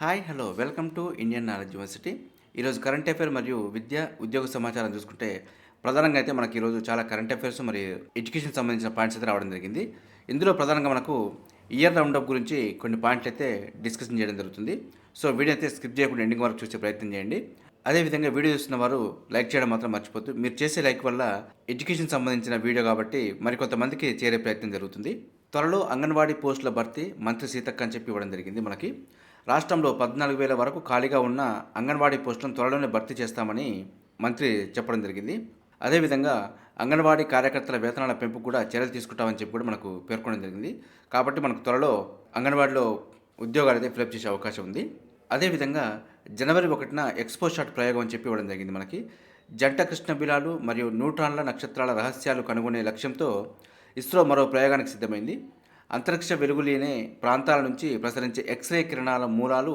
Hi hello welcome to Indian knowledge university. ఈరోజు current affair మరియు విద్య ఉద్యోగ సమాచారం చూసుకుంటే ప్రధానంగా అయితే మనకి ఈరోజు చాలా కరెంట్ అఫైర్స్ మరియు ఎడ్యుకేషన్ సంబంధించిన పాయింట్స్ అయితే రావడం జరిగింది. ఇందులో ప్రధానంగా మనకు ఇయర్ రౌండప్ గురించి కొన్ని పాయింట్లు అయితే డిస్కషన్ చేయడం జరుగుతుంది. సో వీడియో అయితే స్కిప్ చేయకుండా ఎండింగ్ వరకు చూసే ప్రయత్నం చేయండి. అదేవిధంగా వీడియో చూస్తున్న వారు లైక్ చేయడం మాత్రం మర్చిపోద్దు. మీరు చేసే లైక్ వల్ల ఎడ్యుకేషన్ సంబంధించిన వీడియో కాబట్టి మరికొంతమందికి చేరే ప్రయత్నం జరుగుతుంది. త్వరలో అంగన్వాడీ పోస్టుల భర్తీ మంత్రి సీతక్క అని చెప్పి ఇవ్వడం జరిగింది. మనకి రాష్ట్రంలో 14,000 వరకు ఖాళీగా ఉన్న అంగన్వాడీ పోస్టులను త్వరలోనే భర్తీ చేస్తామని మంత్రి చెప్పడం జరిగింది. అదేవిధంగా అంగన్వాడీ కార్యకర్తల వేతనాల పెంపు కూడా చర్యలు తీసుకుంటామని చెప్పి కూడా మనకు పేర్కొనడం జరిగింది. కాబట్టి మనకు త్వరలో అంగన్వాడీలో ఉద్యోగాలు అయితే ఫిలప్ చేసే అవకాశం ఉంది. అదేవిధంగా జనవరి 1న ఎక్స్పో షాట్ ప్రయోగం అని చెప్పి ఇవ్వడం జరిగింది. మనకి జంట కృష్ణ బిలాలు మరియు న్యూట్రాన్ల నక్షత్రాల రహస్యాలు కనుగొనే లక్ష్యంతో ఇస్రో మరో ప్రయోగానికి సిద్ధమైంది. అంతరిక్ష వెలుగులేని ప్రాంతాల నుంచి ప్రసరించే ఎక్స్రే కిరణాల మూలాలు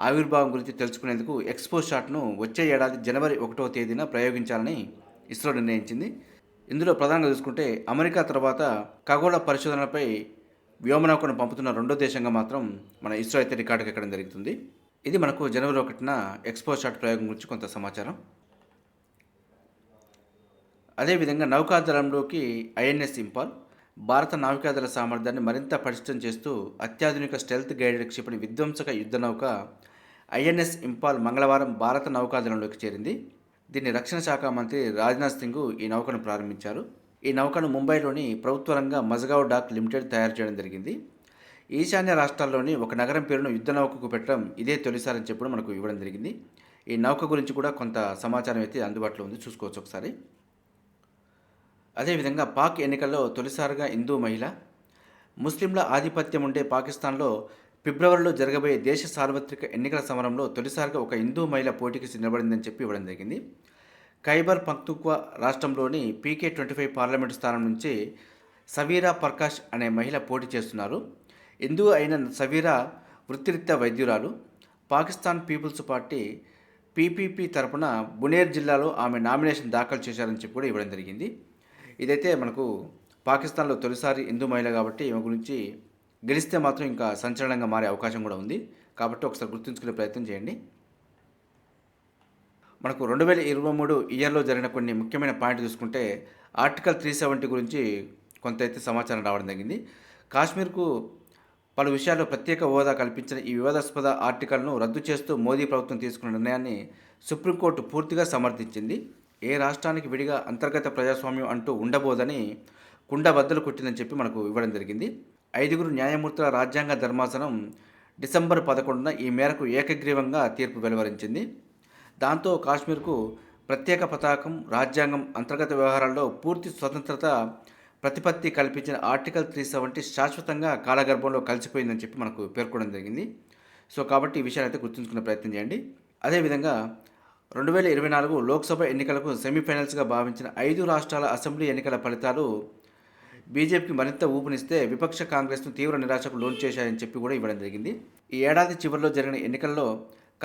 ఆవిర్భావం గురించి తెలుసుకునేందుకు ఎక్స్పో షాట్ను వచ్చే ఏడాది జనవరి 1వ తేదీన ప్రయోగించాలని ఇస్రో నిర్ణయించింది. ఇందులో ప్రధానంగా చూసుకుంటే అమెరికా తర్వాత ఖగోళ పరిశోధనలపై వ్యోమనౌకను పంపుతున్న రెండో దేశంగా మాత్రం మన ఇస్రో అయితే రికార్డుకి ఎక్కడం జరుగుతుంది. ఇది మనకు జనవరి 1న ఎక్స్పో షాట్ ప్రయోగం గురించి కొంత సమాచారం. అదేవిధంగా నౌకాదళంలోకి ఐఎన్ఎస్ ఇంపాల్ భారత నావికాదళ సామర్థ్యాన్ని మరింత పటిష్టం చేస్తూ అత్యాధునిక స్టెల్త్ గైడెడ్ క్షిపణి విధ్వంసక యుద్ధ నౌక ఐఎన్ఎస్ ఇంపాల్ మంగళవారం భారత నౌకాదళంలోకి చేరింది. దీన్ని రక్షణ శాఖ మంత్రి రాజ్నాథ్ సింగ్ ఈ నౌకను ప్రారంభించారు. ఈ నౌకను ముంబైలోని ప్రభుత్వ రంగ మజగావ్ డాక్ లిమిటెడ్ తయారు చేయడం జరిగింది. ఈశాన్య రాష్ట్రాల్లోని ఒక నగరం పేరును యుద్ధ నౌకకు పెట్టడం ఇదే తొలిసారని చెప్పడం మనకు ఇవ్వడం జరిగింది. ఈ నౌక గురించి కూడా కొంత సమాచారం అయితే అందుబాటులో ఉంది, చూసుకోవచ్చు ఒకసారి. అదేవిధంగా పాక్ ఎన్నికల్లో తొలిసారిగా హిందూ మహిళ. ముస్లింల ఆధిపత్యం ఉండే పాకిస్తాన్లో ఫిబ్రవరిలో జరగబోయే దేశ సార్వత్రిక ఎన్నికల సమరంలో తొలిసారిగా ఒక హిందూ మహిళ పోటీకి నిలబడిందని చెప్పి ఇవ్వడం జరిగింది. ఖైబర్ పఖ్తూన్ఖ్వా రాష్ట్రంలోని PK-25 పార్లమెంటు స్థానం నుంచి సవీరా పర్కాష్ అనే మహిళ పోటీ చేస్తున్నారు. హిందూ అయిన సవీరా వృత్తిరీత్యా వైద్యురాలు. పాకిస్తాన్ పీపుల్స్ పార్టీ PPP తరపున బునేర్ జిల్లాలో ఆమె నామినేషన్ దాఖలు చేశారని చెప్పి కూడా ఇవ్వడం జరిగింది. ఇదైతే మనకు పాకిస్తాన్లో తొలిసారి హిందూ మహిళ కాబట్టి ఈమె గురించి గెలిస్తే మాత్రం ఇంకా సంచలనంగా మారే అవకాశం కూడా ఉంది. కాబట్టి ఒకసారి గుర్తుంచుకునే ప్రయత్నం చేయండి. మనకు 2023 ఇయర్లో జరిగిన కొన్ని ముఖ్యమైన పాయింట్ చూసుకుంటే ఆర్టికల్ 370 గురించి కొంత అయితే సమాచారం రావడం జరిగింది. కాశ్మీర్కు పలు విషయాల్లో ప్రత్యేక హోదా కల్పించిన ఈ వివాదాస్పద ఆర్టికల్ను రద్దు చేస్తూ మోదీ ప్రభుత్వం తీసుకున్న నిర్ణయాన్ని సుప్రీంకోర్టు పూర్తిగా సమర్థించింది. ఏ రాష్ట్రానికి విడిగా అంతర్గత ప్రజాస్వామ్యం అంటూ ఉండబోదని కుండబద్దలు కొట్టిందని చెప్పి మనకు ఇవ్వడం జరిగింది. 5 న్యాయమూర్తుల రాజ్యాంగ ధర్మాసనం డిసెంబర్ 11న ఈ మేరకు ఏకగ్రీవంగా తీర్పు వెలువరించింది. దాంతో కాశ్మీర్కు ప్రత్యేక పతాకం, రాజ్యాంగం, అంతర్గత వ్యవహారాల్లో పూర్తి స్వతంత్రత ప్రతిపత్తి కల్పించిన ఆర్టికల్ 370 శాశ్వతంగా కాలగర్భంలో కలిసిపోయిందని చెప్పి మనకు పేర్కొనడం జరిగింది. సో కాబట్టి ఈ విషయాన్ని అయితే గుర్తుంచుకునే ప్రయత్నం చేయండి. అదేవిధంగా 2024 లోక్సభ ఎన్నికలకు సెమీఫైనల్స్గా భావించిన 5 రాష్ట్రాల అసెంబ్లీ ఎన్నికల ఫలితాలు బీజేపీకి మరింత ఊపునిస్తే విపక్ష కాంగ్రెస్ను తీవ్ర నిరాశకు లోన్ చేశాయని చెప్పి కూడా ఇవ్వడం జరిగింది. ఈ ఏడాది చివరిలో జరిగిన ఎన్నికల్లో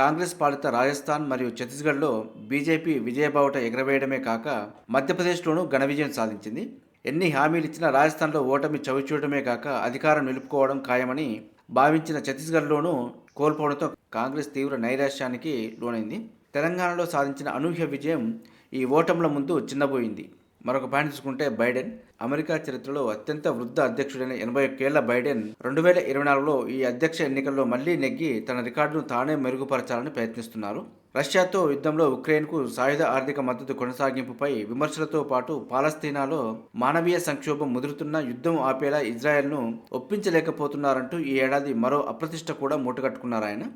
కాంగ్రెస్ పాలిత రాజస్థాన్ మరియు ఛత్తీస్గఢ్లో బీజేపీ విజయబావుట ఎగరవేయడమే కాక మధ్యప్రదేశ్లోనూ ఘన విజయం సాధించింది. ఎన్ని హామీలు ఇచ్చినా రాజస్థాన్లో ఓటమి చవిచూడమే కాక అధికారం నిలుపుకోవడం ఖాయమని భావించిన ఛత్తీస్గఢ్లోనూ కోల్పోవడంతో కాంగ్రెస్ తీవ్ర నైరాశ్యానికి లోనైంది. తెలంగాణలో సాధించిన అనూహ్య విజయం ఈ ఓటముల ముందు చిన్నబోయింది. మరొక పాయింట్ చూసుకుంటే బైడెన్ అమెరికా చరిత్రలో అత్యంత వృద్ధ అధ్యక్షుడైన 81 ఏళ్ల బైడెన్ 2024లో ఈ అధ్యక్ష ఎన్నికల్లో మళ్లీ నెగ్గి తన రికార్డును తానే మెరుగుపరచాలని ప్రయత్నిస్తున్నారు. రష్యాతో యుద్ధంలో ఉక్రెయిన్కు సాయుధ ఆర్థిక మద్దతు కొనసాగింపుపై విమర్శలతో పాటు పాలస్తీనాలో మానవీయ సంక్షోభం ముదురుతున్న యుద్ధం ఆపేలా ఇజ్రాయెల్ను ఒప్పించలేకపోతున్నారంటూ ఈ ఏడాది మరో అప్రతిష్ట కూడా మూటగట్టుకున్నారు ఆయన.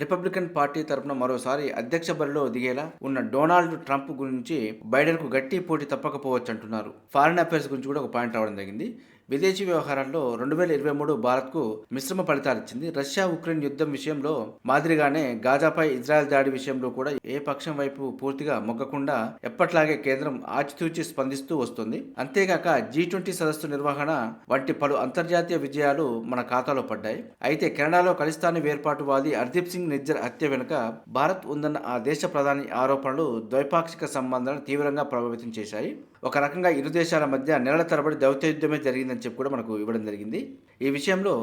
రిపబ్లికన్ పార్టీ తరఫున మరోసారి అధ్యక్ష బరిలో దిగేలా ఉన్న డొనాల్డ్ ట్రంప్ గురించి బైడెన్కు గట్టి పోటీ తప్పకపోవచ్చు అంటున్నారు. ఫారిన్ అఫైర్స్ గురించి కూడా ఒక పాయింట్ రావడం జరిగింది. విదేశీ వ్యవహారాల్లో 2023 భారత్కు మిశ్రమ ఫలితాలు ఇచ్చింది. రష్యా ఉక్రెయిన్ యుద్ధం విషయంలో మాదిరిగానే గాజాపై ఇజ్రాయెల్ దాడి విషయంలో కూడా ఏ పక్షం వైపు పూర్తిగా మొగ్గకుండా ఎప్పట్లాగే కేంద్రం ఆచితూచి స్పందిస్తూ వస్తుంది. అంతేగాక G20 సదస్సు నిర్వహణ వంటి పలు అంతర్జాతీయ విజయాలు మన ఖాతాలో పడ్డాయి. అయితే కెనడాలో ఖలిస్తానీ వేర్పాటువాది హర్దీప్ సింగ్ నిజ్జర్ హత్య వెనుక భారత్ ఉందన్న ఆ దేశ ప్రధాని ఆరోపణలు ద్వైపాక్షిక సంబంధాలను తీవ్రంగా ప్రభావితం చేశాయి. ఒక రకంగా ఇరు దేశాల మధ్య నెలల తరబడి దౌత్య యుద్ధమే జరిగిందని చెప్పి కూడా మనకు ఇవ్వడం జరిగింది. ఈ విషయంలో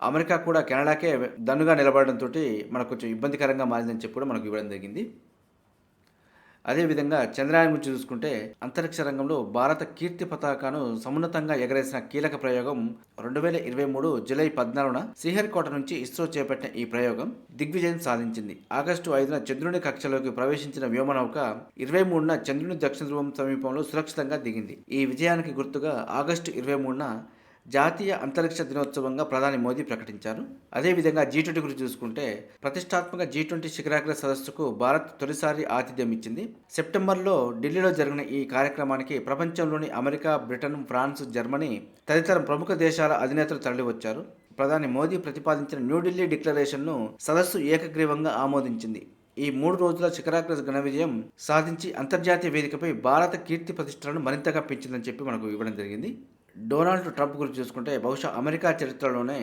అమెరికా కూడా కెనడాకే దన్నుగా నిలబడడంతో మనకు కొంచెం ఇబ్బందికరంగా మారిందని చెప్పి కూడా మనకు ఇవ్వడం జరిగింది. అదేవిధంగా చంద్రయాన్ గురించి చూసుకుంటే అంతరిక్ష రంగంలో భారత కీర్తి పతాకాను సమున్నతంగా ఎగరేసిన కీలక ప్రయోగం 2023 జూలై 14న శ్రీహరికోట నుంచి ఇస్రో చేపట్టిన ఈ ప్రయోగం దిగ్విజయం సాధించింది. ఆగస్టు 5న చంద్రుని కక్షలోకి ప్రవేశించిన వ్యోమనౌక 23న చంద్రుని దక్షిణ ధ్రువం సమీపంలో సురక్షితంగా దిగింది. ఈ విజయానికి గుర్తుగా ఆగస్టు 23న జాతీయ అంతరిక్ష దినోత్సవంగా ప్రధాని మోదీ ప్రకటించారు. అదేవిధంగా G20 గురించి చూసుకుంటే ప్రతిష్టాత్మక G20 శిఖరాగ్ర సదస్సుకు భారత్ తొలిసారి ఆతిథ్యం ఇచ్చింది. సెప్టెంబర్లో ఢిల్లీలో జరిగిన ఈ కార్యక్రమానికి ప్రపంచంలోని అమెరికా, బ్రిటన్, ఫ్రాన్స్, జర్మనీ తదితర ప్రముఖ దేశాల అధినేతలు తరలివచ్చారు. ప్రధాని మోదీ ప్రతిపాదించిన న్యూఢిల్లీ డిక్లరేషన్ను సదస్సు ఏకగ్రీవంగా ఆమోదించింది. ఈ 3 రోజుల శిఖరాగ్ర ఘన విజయం సాధించి అంతర్జాతీయ వేదికపై భారత కీర్తి ప్రతిష్టలను మరింతగా పెంచిందని చెప్పి మనకు ఇవ్వడం జరిగింది. డొనాల్డ్ ట్రంప్ గురించి చూసుకుంటే బహుశా అమెరికా చరిత్రలోనే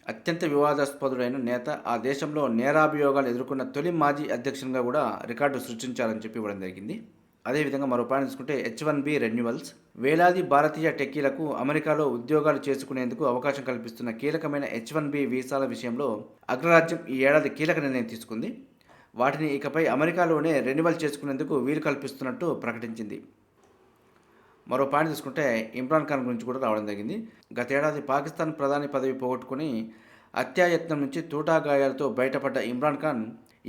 అత్యంత వివాదాస్పదుడైన నేత, ఆ దేశంలో నేరాభియోగాలు ఎదుర్కొన్న తొలి మాజీ అధ్యక్షునిగా కూడా రికార్డు సృష్టించాలని చెప్పి ఇవ్వడం జరిగింది. అదేవిధంగా మరో పాయింట్ చూసుకుంటే H1B రెన్యువల్స్ వేలాది భారతీయ టెక్కీలకు అమెరికాలో ఉద్యోగాలు చేసుకునేందుకు అవకాశం కల్పిస్తున్న కీలకమైన H1B వీసాల విషయంలో అగ్రరాజ్యం ఈ ఏడాది కీలక నిర్ణయం తీసుకుంది. వాటిని ఇకపై అమెరికాలోనే రెన్యువల్ చేసుకునేందుకు వీలు కల్పిస్తున్నట్టు ప్రకటించింది. మరో పాయింట్ తీసుకుంటే ఇమ్రాన్ ఖాన్ గురించి కూడా రావడం జరిగింది. గతేడాది పాకిస్తాన్ ప్రధాని పదవి పోగొట్టుకుని హత్యాయత్నం నుంచి తూటా గాయాలతో బయటపడ్డ ఇమ్రాన్ ఖాన్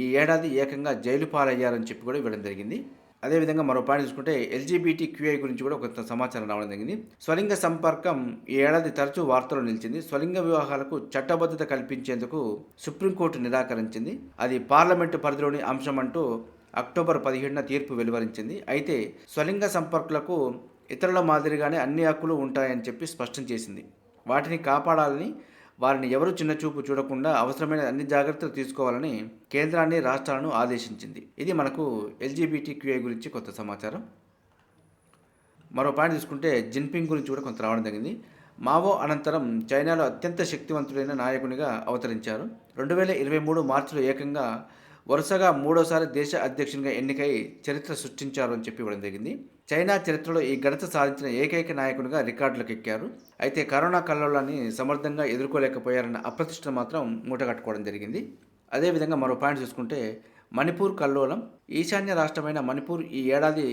ఈ ఏడాది ఏకంగా జైలు పాలయ్యారని చెప్పి కూడా ఇవ్వడం జరిగింది. అదేవిధంగా మరో పాయింట్ చూసుకుంటే LGBTQI గురించి కూడా కొంత సమాచారం రావడం జరిగింది. స్వలింగ సంపర్కం ఈ ఏడాది తరచూ వార్తల్లో నిలిచింది. స్వలింగ వివాహాలకు చట్టబద్ధత కల్పించేందుకు సుప్రీంకోర్టు నిరాకరించింది. అది పార్లమెంటు పరిధిలోని అంశం అంటూ అక్టోబర్ 17న తీర్పు వెలువరించింది. అయితే స్వలింగ సంపర్కులకు ఇతరుల మాదిరిగానే అన్ని హక్కులు ఉంటాయని చెప్పి స్పష్టం చేసింది. వాటిని కాపాడాలని, వారిని ఎవరూ చిన్నచూపు చూడకుండా అవసరమైన అన్ని జాగ్రత్తలు తీసుకోవాలని కేంద్రాన్ని, రాష్ట్రాలను ఆదేశించింది. ఇది మనకు LGBTQI గురించి కొత్త సమాచారం. మరో పాయింట్ తీసుకుంటే జిన్పింగ్ గురించి కూడా కొంత రావడం జరిగింది. మావో అనంతరం చైనాలో అత్యంత శక్తివంతుడైన నాయకునిగా అవతరించారు. 2023 మార్చిలో ఏకంగా వరుసగా 3వసారి దేశ అధ్యక్షునిగా ఎన్నికై చరిత్ర సృష్టించారు అని చెప్పి ఇవ్వడం జరిగింది. చైనా చరిత్రలో ఈ ఘనత సాధించిన ఏకైక నాయకునిగా రికార్డులకు ఎక్కారు. అయితే కరోనా కల్లోలాన్ని సమర్థంగా ఎదుర్కోలేకపోయారన్న అప్రతిష్టను మాత్రం మూటగట్టుకోవడం జరిగింది. అదేవిధంగా మరో పాయింట్ చూసుకుంటే మణిపూర్ కల్లోలం. ఈశాన్య రాష్ట్రమైన మణిపూర్ ఈ ఏడాది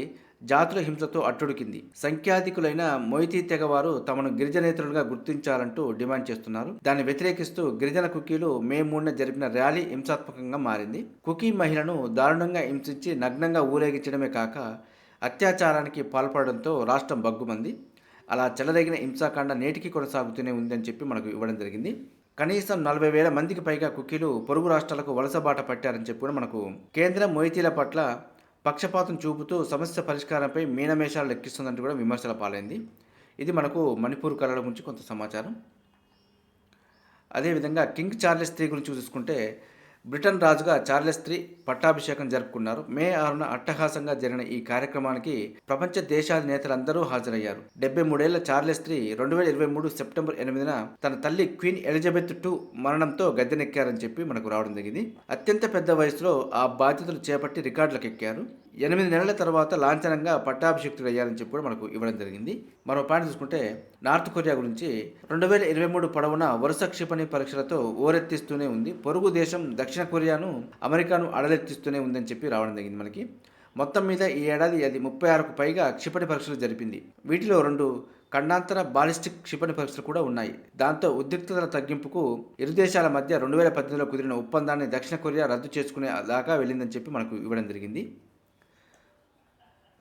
జాతుల హింసతో అట్టుడికింది. సంఖ్యాధికులైన మొయితీ తెగవారు తమను గిరిజనేతరులుగా గుర్తించాలంటూ డిమాండ్ చేస్తున్నారు. దాన్ని వ్యతిరేకిస్తూ గిరిజన కుకీలు మే 3న జరిపిన ర్యాలీ హింసాత్మకంగా మారింది. కుకీ మహిళను దారుణంగా హింసించి నగ్నంగా ఊరేగించడమే కాక అత్యాచారానికి పాల్పడడంతో రాష్ట్రం బగ్గుమంది. అలా చెలరేగిన హింసాకాండ నేటికి కొనసాగుతూనే ఉందని చెప్పి మనకు ఇవ్వడం జరిగింది. కనీసం 40,000 మందికి పైగా కుకీలు పొరుగు రాష్ట్రాలకు వలసబాట పట్టారని చెప్పి కూడా మనకు కేంద్రం మొయితీల పట్ల పక్షపాతం చూపుతూ సమస్య పరిష్కారంపై మీనమేషాలు లెక్కిస్తుందంటూ కూడా విమర్శల పాలైంది. ఇది మనకు మణిపూర్ కళల గురించి కొంత సమాచారం. అదేవిధంగా కింగ్ చార్లెస్ III గురించి చూసుకుంటే బ్రిటన్ రాజుగా చార్లెస్ III పట్టాభిషేకం జరుపుకున్నారు. మే 6న అట్టహాసంగా జరిగిన ఈ కార్యక్రమానికి ప్రపంచ దేశాధినేతలందరూ హాజరయ్యారు. 73 ఏళ్ల చార్లెస్ III 2023 సెప్టెంబర్ 8న తన తల్లి క్వీన్ ఎలిజబెత్ II మరణంతో గద్దెనెక్కారని చెప్పి మనకు రావడం జరిగింది. అత్యంత పెద్ద వయసులో ఆ బాధ్యతలు చేపట్టి రికార్డులకు ఎక్కారు. 8 నెలల తర్వాత లాంఛనంగా పట్టాభిషిక్తుడయ్యారని చెప్పి కూడా మనకు ఇవ్వడం జరిగింది. మరో పాయింట్ చూసుకుంటే నార్త్ కొరియా గురించి 2023 పొడవునా వరుస క్షిపణి పరీక్షలతో ఓరెత్తిస్తూనే ఉంది. పొరుగు దేశం దక్షిణ కొరియాను, అమెరికాను అడలెత్తిస్తూనే ఉందని చెప్పి రావడం జరిగింది మనకి. మొత్తం మీద ఈ ఏడాది అది 36కు పైగా క్షిపణి పరీక్షలు జరిపింది. వీటిలో 2 ఖండాంతర బాలిస్టిక్ క్షిపణి పరీక్షలు కూడా ఉన్నాయి. దాంతో ఉద్రిక్తతల తగ్గింపుకు ఇరు దేశాల మధ్య 2018లో కుదిరిన ఒప్పందాన్ని దక్షిణ కొరియా రద్దు చేసుకునే దాకా వెళ్ళిందని చెప్పి మనకు ఇవ్వడం జరిగింది.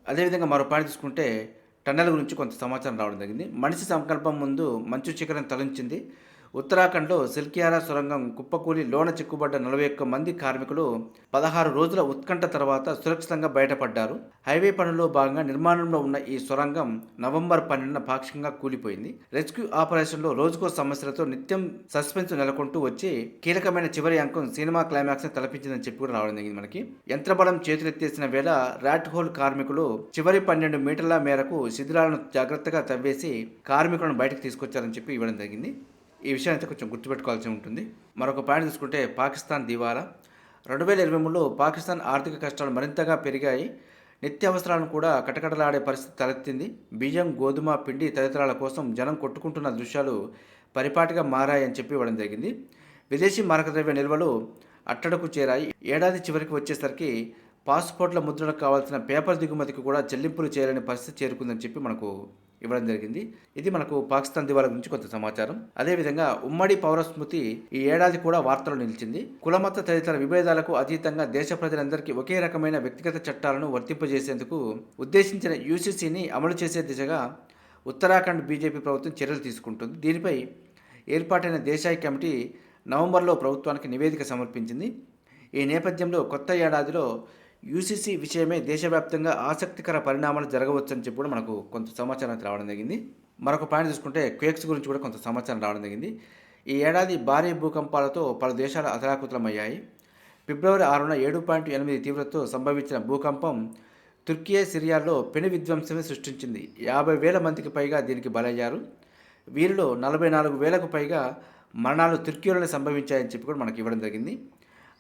అదేవిధంగా మరో పాయింట్ తీసుకుంటే టన్నెల్ గురించి కొంత సమాచారం రావడం జరిగింది. మనిషి సంకల్పం ముందు మంచు శిఖరం తలంచింది. ఉత్తరాఖండ్లో సిల్కియారా సొరంగం కుప్పకూలి లోన చిక్కుబడ్డ 41 మంది కార్మికులు 16 రోజుల ఉత్కంఠ తర్వాత సురక్షితంగా బయటపడ్డారు. హైవే పనుల్లో భాగంగా నిర్మాణంలో ఉన్న ఈ సొరంగం నవంబర్ 12న పాక్షికంగా కూలిపోయింది. రెస్క్యూ ఆపరేషన్లో రోజుకో సమస్యలతో నిత్యం సస్పెన్స్ నెలకొంటూ వచ్చి కీలకమైన చివరి అంకం సినిమా క్లైమాక్స్ని తలపించిందని చెప్పి కూడా రావడం జరిగింది మనకి. యంత్రబలం చేతులెత్తేసిన వేళ ర్యాట్ హోల్ కార్మికులు చివరి 12 మీటర్ల మేరకు శిథిలాలను జాగ్రత్తగా తవ్వేసి కార్మికులను బయటకు తీసుకొచ్చారని చెప్పి ఇవ్వడం జరిగింది. ఈ విషయాన్ని అయితే కొంచెం గుర్తుపెట్టుకోవాల్సి ఉంటుంది. మరొక పాయింట్ తీసుకుంటే పాకిస్తాన్ దివాలా. 2023లో పాకిస్తాన్ ఆర్థిక కష్టాలు మరింతగా పెరిగాయి. నిత్యావసరాలను కూడా కటకటలాడే పరిస్థితి తలెత్తింది. బియ్యం, గోధుమ, పిండి తదితరాల కోసం జనం కొట్టుకుంటున్న దృశ్యాలు పరిపాటిగా మారాయని చెప్పి ఇవ్వడం జరిగింది. విదేశీ మారక ద్రవ్య నిల్వలు అట్టడుకు చేరాయి. ఏడాది చివరికి వచ్చేసరికి పాస్‌పోర్ట్‌ల ముద్రణకు కావాల్సిన పేపర్ దిగుమతికి కూడా చెల్లింపులు చేయలేని పరిస్థితి చేరుకుందని చెప్పి మనకు ఇవ్వడం జరిగింది. ఇది మనకు పాకిస్తాన్ దివాలా గురించి కొంత సమాచారం. అదేవిధంగా ఉమ్మడి పౌర స్మృతి ఈ ఏడాది కూడా వార్తల్లో నిలిచింది. కులమత తదితర విభేదాలకు అతీతంగా దేశ ప్రజలందరికీ ఒకే రకమైన వ్యక్తిగత చట్టాలను వర్తింపజేసేందుకు ఉద్దేశించిన యూసీసీని అమలు చేసే దిశగా ఉత్తరాఖండ్ బీజేపీ ప్రభుత్వం చర్యలు తీసుకుంటుంది. దీనిపై ఏర్పాటైన దేశాయి కమిటీ నవంబర్లో ప్రభుత్వానికి నివేదిక సమర్పించింది. ఈ నేపథ్యంలో కొత్త ఏడాదిలో యూసీసీ విషయమే దేశవ్యాప్తంగా ఆసక్తికర పరిణామాలు జరగవచ్చని చెప్పి కూడా మనకు కొంత సమాచారం అయితే రావడం జరిగింది. మరొక పాయింట్ చూసుకుంటే క్వేక్స్ గురించి కూడా కొంత సమాచారం రావడం జరిగింది. ఈ ఏడాది భారీ భూకంపాలతో పలు దేశాలు అతలాకుతలమయ్యాయి. ఫిబ్రవరి 6న 7.8 తీవ్రతతో సంభవించిన భూకంపం తుర్కియే, సిరియాలో పెను విధ్వంసమే సృష్టించింది. 50,000 మందికి పైగా దీనికి బలయ్యారు. వీరిలో 44,000కు పైగా మరణాలు తుర్కీలోనే సంభవించాయని చెప్పి కూడా మనకి ఇవ్వడం జరిగింది.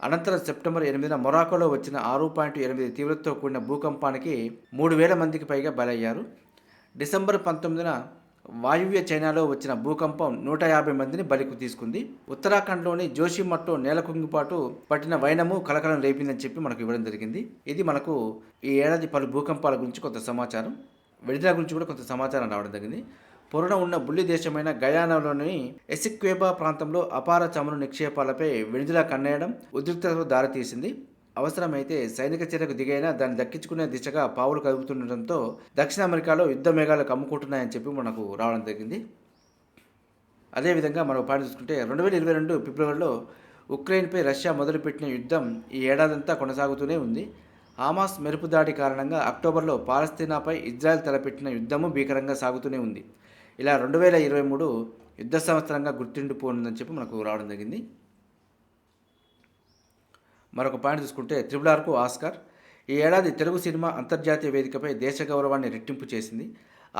అనంతరం సెప్టెంబర్ 8న మొరాకోలో వచ్చిన 6.8 తీవ్రతతో కూడిన భూకంపానికి 3,000 మందికి పైగా బలయ్యారు. డిసెంబర్ 19న వాయువ్య చైనాలో వచ్చిన భూకంపం 150 మందిని బలికి తీసుకుంది. ఉత్తరాఖండ్లోని జోషిమఠ్లో నేలకుంగిపాటు పట్టిన వైనము కలకలం రేపిందని చెప్పి మనకు ఇవ్వడం జరిగింది. ఇది మనకు ఈ ఏడాది పలు భూకంపాల గురించి కొంత సమాచారం. వెనిజులా గురించి కూడా కొంత సమాచారం రావడం జరిగింది. పొరున ఉన్న బుల్లి దేశమైన గయానాలోని ఎసిక్వేబా ప్రాంతంలో అపార చమురు నిక్షేపాలపై వెనిజులా కన్నేయడం ఉద్రిక్తతకు దారితీసింది. అవసరమైతే సైనిక చర్యకు దిగైనా దాన్ని దక్కించుకునే దిశగా పావులు కదుపుతుండటంతో దక్షిణ అమెరికాలో యుద్ధ మేఘాలు కమ్ముకుంటున్నాయని చెప్పి మనకు రావడం జరిగింది. అదేవిధంగా మనం పాయింట్ చూసుకుంటే 2022 ఫిబ్రవరిలో ఉక్రెయిన్పై రష్యా మొదలుపెట్టిన యుద్ధం ఈ ఏడాదంతా కొనసాగుతూనే ఉంది. హమాస్ మెరుపు దాడి కారణంగా అక్టోబర్లో పాలస్తీనాపై ఇజ్రాయెల్ తలపెట్టిన యుద్ధము భీకరంగా సాగుతూనే ఉంది. ఇలా 2023 యుద్ధ సంవత్సరంగా గుర్తుండిపోనుందని చెప్పి మనకు రావడం జరిగింది. మరొక పాయింట్ చూసుకుంటే RRRకు ఆస్కార్. ఈ ఏడాది తెలుగు సినిమా అంతర్జాతీయ వేదికపై దేశ గౌరవాన్ని రెట్టింపు చేసింది.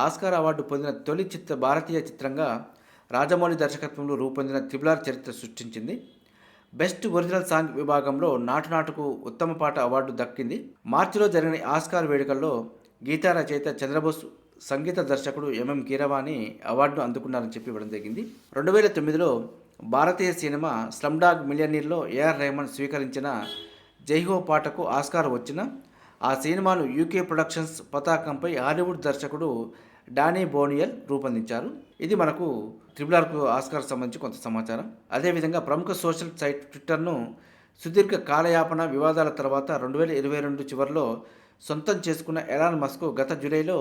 ఆస్కార్ అవార్డు పొందిన తొలి భారతీయ చిత్రంగా రాజమౌళి దర్శకత్వంలో రూపొందిన RRR చరిత్ర సృష్టించింది. బెస్ట్ ఒరిజినల్ సాంగ్ విభాగంలో నాటు నాటుకు ఉత్తమ పాట అవార్డు దక్కింది. మార్చిలో జరిగిన ఆస్కార్ వేడుకల్లో గీతా రచయిత చంద్రబోస్, సంగీత దర్శకుడు ఎంఎం కీరవాణి అవార్డును అందుకున్నారని చెప్పి ఇవ్వడం జరిగింది. 2009లో భారతీయ సినిమా స్లమ్డాగ్ మిలియనీర్లో ఏఆర్ రెహమాన్ స్వీకరించిన జైహో పాటకు ఆస్కార్ వచ్చిన ఆ సినిమాను యూకే ప్రొడక్షన్స్ పతాకంపై హాలీవుడ్ దర్శకుడు డానీ బోనియల్ రూపొందించారు. ఇది మనకు RRRకు ఆస్కార్ సంబంధించి కొంత సమాచారం. అదేవిధంగా ప్రముఖ సోషల్ సైట్ ట్విట్టర్ను సుదీర్ఘ కాలయాపన వివాదాల తర్వాత 2022 చివరిలో సొంతం చేసుకున్న ఎలాన్ మస్క్ గత జూలైలో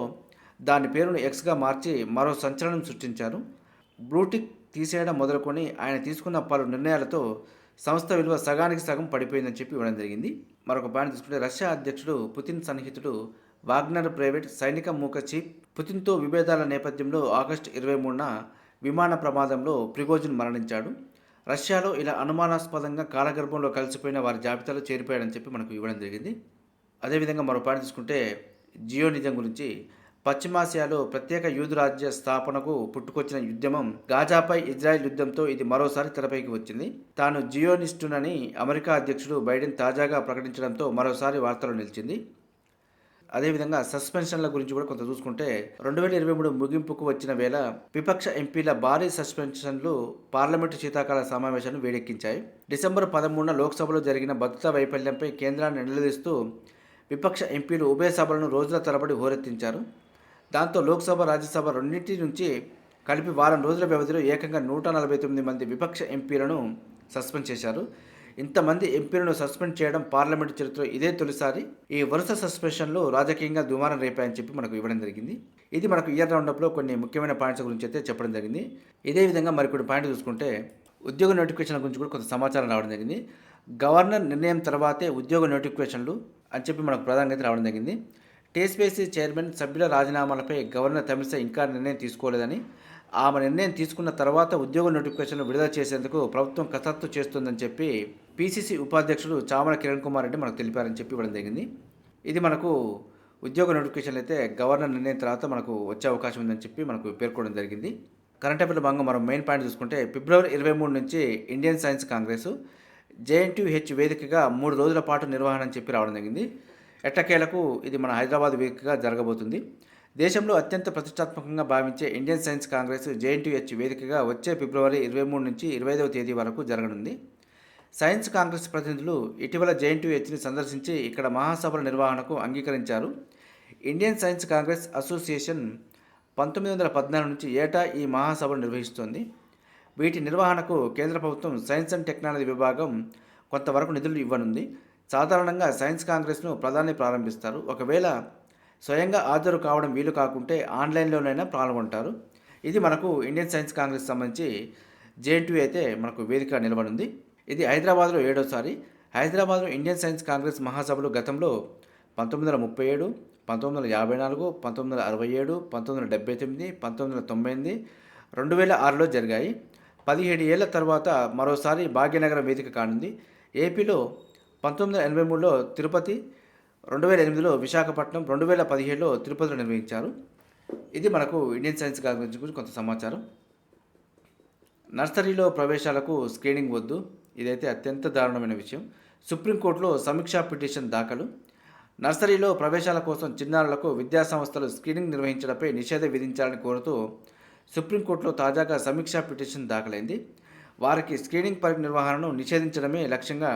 దాని పేరును ఎక్స్గా మార్చి మరో సంచలనం సృష్టించారు. బ్లూటిక్ తీసేయడం మొదలుకొని ఆయన తీసుకున్న పలు నిర్ణయాలతో సంస్థ విలువ సగానికి సగం పడిపోయిందని చెప్పి ఇవ్వడం జరిగింది. మరొక పాయింట్ తీసుకుంటే రష్యా అధ్యక్షుడు పుతిన్ సన్నిహితుడు వాగ్నర్ ప్రైవేట్ సైనిక మూక చీఫ్ పుతిన్తో విభేదాల నేపథ్యంలో ఆగస్టు 23న విమాన ప్రమాదంలో ప్రిగోజిన్ మరణించాడు. రష్యాలో ఇలా అనుమానాస్పదంగా కాలగర్భంలో కలిసిపోయిన వారి జాబితాలో చేరిపోయాడని చెప్పి మనకు ఇవ్వడం జరిగింది. అదేవిధంగా మరో పాయింట్ తీసుకుంటే జియోనిజం గురించి. పశ్చిమాసియాలో ప్రత్యేక యూదు రాజ్య స్థాపనకు పుట్టుకొచ్చిన ఉద్యమం గాజాపై ఇజ్రాయెల్ యుద్ధంతో ఇది మరోసారి తెరపైకి వచ్చింది. తాను జియోనిస్టునని అమెరికా అధ్యక్షుడు బైడెన్ తాజాగా ప్రకటించడంతో మరోసారి వార్తలు నిలిచింది. అదేవిధంగా సస్పెన్షన్ల గురించి కూడా కొంత చూసుకుంటే 2023 ముగింపుకు వచ్చిన వేళ విపక్ష ఎంపీల భారీ సస్పెన్షన్లు పార్లమెంటు శీతాకాల సమావేశాన్ని వేడెక్కించాయి. డిసెంబర్ 13న లోక్సభలో జరిగిన భద్రతా వైఫల్యంపై కేంద్రాన్ని నిలదీస్తూ విపక్ష ఎంపీలు ఉభయ సభలను రోజుల తరబడి హోరెత్తించారు. దాంతో లోక్సభ, రాజ్యసభ రెండింటి నుంచి కలిపి వారం రోజుల వ్యవధిలో ఏకంగా 149 మంది విపక్ష ఎంపీలను సస్పెండ్ చేశారు. ఇంతమంది ఎంపీలను సస్పెండ్ చేయడం పార్లమెంటు చరిత్రలో ఇదే తొలిసారి. ఈ వరుస సస్పెన్షన్లు రాజకీయంగా దుమారం రేపాయని చెప్పి మనకు ఇవ్వడం జరిగింది. ఇది మనకు ఇయర్ రౌండప్లో కొన్ని ముఖ్యమైన పాయింట్స్ గురించి అయితే చెప్పడం జరిగింది. ఇదే విధంగా మరికొన్ని పాయింట్లు చూసుకుంటే ఉద్యోగ నోటిఫికేషన్ల గురించి కూడా కొంత సమాచారం రావడం జరిగింది. గవర్నర్ నిర్ణయం తర్వాతే ఉద్యోగ నోటిఫికేషన్లు అని చెప్పి మనకు ప్రధానంగా రావడం జరిగింది. టీఎస్పీఎస్సీ చైర్మన్ సభ్యుల రాజీనామాలపై గవర్నర్ తమిళిసై ఇంకా నిర్ణయం తీసుకోలేదని, ఆమె నిర్ణయం తీసుకున్న తర్వాత ఉద్యోగ నోటిఫికేషన్లు విడుదల చేసేందుకు ప్రభుత్వం కసరత్తు చేస్తుందని చెప్పి పీసీసీ ఉపాధ్యక్షుడు చామల కిరణ్ కుమార్ రెడ్డి మనకు తెలిపారని చెప్పి ఇవ్వడం జరిగింది. ఇది మనకు ఉద్యోగ నోటిఫికేషన్లు అయితే గవర్నర్ నిర్ణయం తర్వాత మనకు వచ్చే అవకాశం ఉందని చెప్పి మనకు పేర్కొనడం జరిగింది. కరెంట్ అఫైర్ల భాగంగా మనం మెయిన్ పాయింట్ చూసుకుంటే ఫిబ్రవరి 23 నుంచి ఇండియన్ సైన్స్ కాంగ్రెస్ JNTU వేదికగా 3 రోజుల పాటు నిర్వహణ అని చెప్పి రావడం జరిగింది. ఎట్టకేలకు ఇది మన హైదరాబాద్ వేదికగా జరగబోతుంది. దేశంలో అత్యంత ప్రతిష్టాత్మకంగా భావించే ఇండియన్ సైన్స్ కాంగ్రెస్ జేఎన్టీయూహెచ్ వేదికగా వచ్చే ఫిబ్రవరి 23 నుంచి 25వ తేదీ వరకు జరగనుంది. సైన్స్ కాంగ్రెస్ ప్రతినిధులు ఇటీవల జేఎన్టీయూహెచ్ని సందర్శించి ఇక్కడ మహాసభల నిర్వహణకు అంగీకరించారు. ఇండియన్ సైన్స్ కాంగ్రెస్ అసోసియేషన్ 1914 నుంచి ఏటా ఈ మహాసభలు నిర్వహిస్తోంది. వీటి నిర్వహణకు కేంద్ర ప్రభుత్వం సైన్స్ అండ్ టెక్నాలజీ విభాగం కొంతవరకు నిధులు ఇవ్వనుంది. సాధారణంగా సైన్స్ కాంగ్రెస్ను ప్రధాని ప్రారంభిస్తారు. ఒకవేళ స్వయంగా హాజరు కావడం వీలు కాకుంటే ఆన్లైన్లోనైనా పాల్గొంటారు. ఇది మనకు ఇండియన్ సైన్స్ కాంగ్రెస్ సంబంధించి జేఎన్టీయూ అయితే మనకు వేదిక నిలబడింది. ఇది హైదరాబాద్లో 7వసారి. హైదరాబాద్లో ఇండియన్ సైన్స్ కాంగ్రెస్ మహాసభలు గతంలో 1937, 1954, 1967, 1979, 1998, 2006లో జరిగాయి. 17 ఏళ్ల తర్వాత మరోసారి భాగ్యనగరం వేదిక కానుంది. ఏపీలో 1983లో తిరుపతి, 2008లో విశాఖపట్నం, 2017లో తిరుపతిలో నిర్వహించారు. ఇది మనకు ఇండియన్ సైన్స్ కాంగ్రెస్ గురించి కొంత సమాచారం. నర్సరీలో ప్రవేశాలకు స్క్రీనింగ్ వద్దు. ఇదైతే అత్యంత దారుణమైన విషయం. సుప్రీంకోర్టులో సమీక్షా పిటిషన్ దాఖలు. నర్సరీలో ప్రవేశాల కోసం చిన్నారులకు విద్యాసంస్థలు స్క్రీనింగ్ నిర్వహించడంపై నిషేధం విధించాలని కోరుతూ సుప్రీంకోర్టులో తాజాగా సమీక్షా పిటిషన్ దాఖలైంది. వారికి స్క్రీనింగ్ పరీక్ష నిర్వహణను నిషేధించడమే లక్ష్యంగా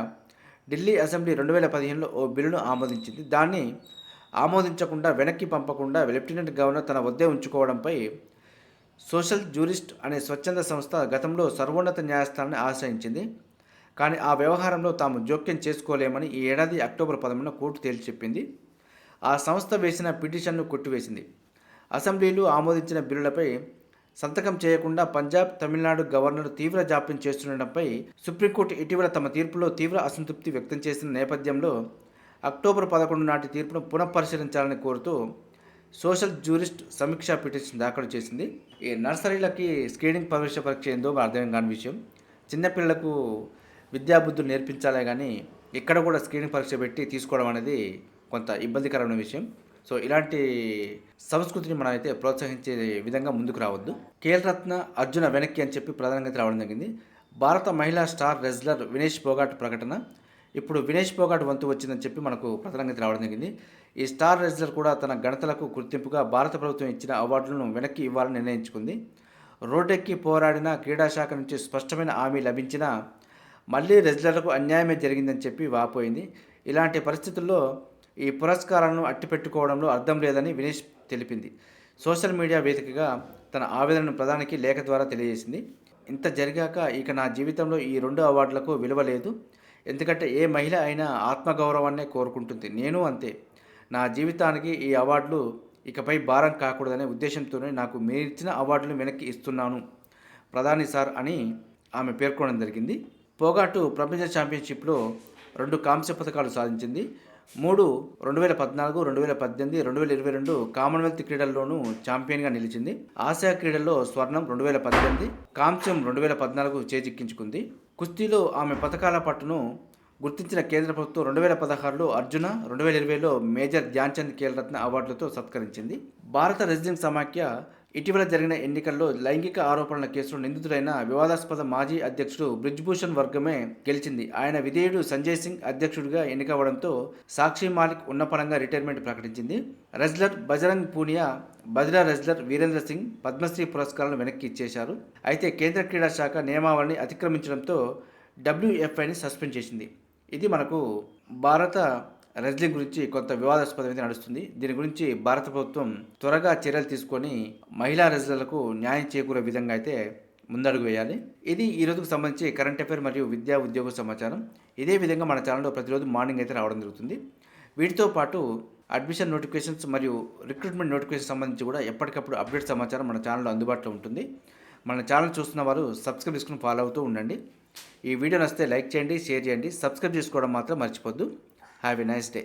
ఢిల్లీ అసెంబ్లీ 2015లో ఓ బిల్లును ఆమోదించింది. దాన్ని ఆమోదించకుండా వెనక్కి పంపకుండా లెఫ్టినెంట్ గవర్నర్ తన వద్దే ఉంచుకోవడంపై సోషల్ జ్యూరిస్ట్ అనే స్వచ్ఛంద సంస్థ గతంలో సర్వోన్నత న్యాయస్థానాన్ని ఆశ్రయించింది. కానీ ఆ వ్యవహారంలో తాము జోక్యం చేసుకోలేమని ఈ ఏడాది అక్టోబర్ 11న కోర్టు తేల్చి చెప్పింది. ఆ సంస్థ వేసిన పిటిషన్ను కొట్టివేసింది. అసెంబ్లీలు ఆమోదించిన బిల్లులపై సంతకం చేయకుండా పంజాబ్, తమిళనాడు గవర్నర్ తీవ్ర జాప్యం చేస్తుండటంపై సుప్రీంకోర్టు ఇటీవల తమ తీర్పులో తీవ్ర అసంతృప్తి వ్యక్తం చేసిన నేపథ్యంలో అక్టోబర్ 11 నాటి తీర్పును పునఃపరిశీలించాలని కోరుతూ సోషల్ జ్యూరిస్ట్ సమీక్షా పిటిషన్ దాఖలు చేసింది. ఈ నర్సరీలకి స్క్రీనింగ్ పరీక్ష ఏందో అర్థం కాని విషయం. చిన్నపిల్లలకు విద్యాబుద్ధులు నేర్పించాలే కానీ ఇక్కడ కూడా స్క్రీనింగ్ పరీక్ష పెట్టి తీసుకోవడం అనేది కొంత ఇబ్బందికరమైన విషయం. సో ఇలాంటి సంస్కృతిని మనం అయితే ప్రోత్సహించే విధంగా ముందుకు రావద్దు. ఖేల్రత్న అర్జున వెనక్కి అని చెప్పి ప్రధానంగా రావడం జరిగింది. భారత మహిళా స్టార్ రెజ్లర్ వినేష్ పోగాట్ ప్రకటన. ఇప్పుడు వినేష్ పోగాట్ వంతు వచ్చిందని చెప్పి మనకు ప్రధానంగా రావడం జరిగింది. ఈ స్టార్ రెజ్లర్ కూడా తన ఘనతలకు గుర్తింపుగా భారత ప్రభుత్వం ఇచ్చిన అవార్డులను వెనక్కి ఇవ్వాలని నిర్ణయించుకుంది. రోడ్డెక్కి పోరాడిన క్రీడాశాఖ నుంచి స్పష్టమైన హామీ లభించినా మళ్ళీ రెజ్లర్లకు అన్యాయమే జరిగిందని చెప్పి వాపోయింది. ఇలాంటి పరిస్థితుల్లో ఈ పురస్కారాలను అట్టిపెట్టుకోవడంలో అర్థం లేదని వినేష్ తెలిపింది. సోషల్ మీడియా వేదికగా తన ఆవేదనను ప్రధానికి లేఖ ద్వారా తెలియజేసింది. ఇంత జరిగాక ఇక నా జీవితంలో ఈ 2 అవార్డులకు విలువ లేదు. ఎందుకంటే ఏ మహిళ అయినా ఆత్మగౌరవాన్నే కోరుకుంటుంది. నేను అంతే. నా జీవితానికి ఈ అవార్డులు ఇకపై భారం కాకూడదనే ఉద్దేశంతోనే నాకు మీరిచ్చిన అవార్డులను వెనక్కి ఇస్తున్నాను ప్రధాని సార్ అని ఆమె పేర్కొనడం జరిగింది. పోగాటు ప్రపంచ ఛాంపియన్షిప్లో 2 కాంస్య పథకాలు సాధించింది. 3 2014, 2018, 2022 కామన్వెల్త్ క్రీడల్లోనూ ఛాంపియన్గా నిలిచింది. ఆసియా క్రీడల్లో స్వర్ణం 2018, కాంస్యం 2014 చేజిక్కించుకుంది. కుస్తీలో ఆమె పథకాల పట్టును గుర్తించిన కేంద్ర ప్రభుత్వం 2016లో అర్జున, 2020లో మేజర్ ధ్యాన్చంద్ ఖేల్రత్న అవార్డులతో సత్కరించింది. భారత రెజ్లింగ్ సమాఖ్య ఇటీవల జరిగిన ఎన్నికల్లో లైంగిక ఆరోపణల కేసులో నిందితుడైన వివాదాస్పద మాజీ అధ్యక్షుడు బ్రిజ్భూషణ్ వర్గమే గెలిచింది. ఆయన విధేయుడు సంజయ్ సింగ్ అధ్యక్షుడిగా ఎన్నికవడంతో సాక్షి మాలిక్ ఉన్నపళంగా రిటైర్మెంట్ ప్రకటించింది. రెజ్లర్ బజరంగ్ పూనియా, బద్రా రెజ్లర్ వీరేంద్ర సింగ్ పద్మశ్రీ పురస్కారాలను వెనక్కి ఇచ్చేశారు. అయితే కేంద్ర క్రీడా శాఖ నియమావళిని అతిక్రమించడంతో WFIని సస్పెండ్ చేసింది. ఇది మనకు భారత రెజ్లింగ్ గురించి కొంత వివాదాస్పదమైతే నడుస్తుంది. దీని గురించి భారత ప్రభుత్వం త్వరగా చర్యలు తీసుకొని మహిళా రెజ్లర్లకు న్యాయం చేకూరే విధంగా అయితే ముందడుగు వేయాలి. ఇది ఈ రోజుకు సంబంధించి కరెంట్ అఫైర్ మరియు విద్యా ఉద్యోగ సమాచారం. ఇదే విధంగా మన ఛానల్లో ప్రతిరోజు మార్నింగ్ అయితే రావడం జరుగుతుంది. వీటితో పాటు అడ్మిషన్ నోటిఫికేషన్స్ మరియు రిక్రూట్మెంట్ నోటిఫికేషన్ సంబంధించి కూడా ఎప్పటికప్పుడు అప్డేట్ సమాచారం మన ఛానల్లో అందుబాటులో ఉంటుంది. మన ఛానల్ చూస్తున్న వారు సబ్స్క్రైబ్ చేసుకుని ఫాలో అవుతూ ఉండండి. ఈ వీడియో నచ్చితే లైక్ చేయండి, షేర్ చేయండి, సబ్స్క్రైబ్ చేసుకోవడం మాత్రం మర్చిపోద్దు. Have a nice day.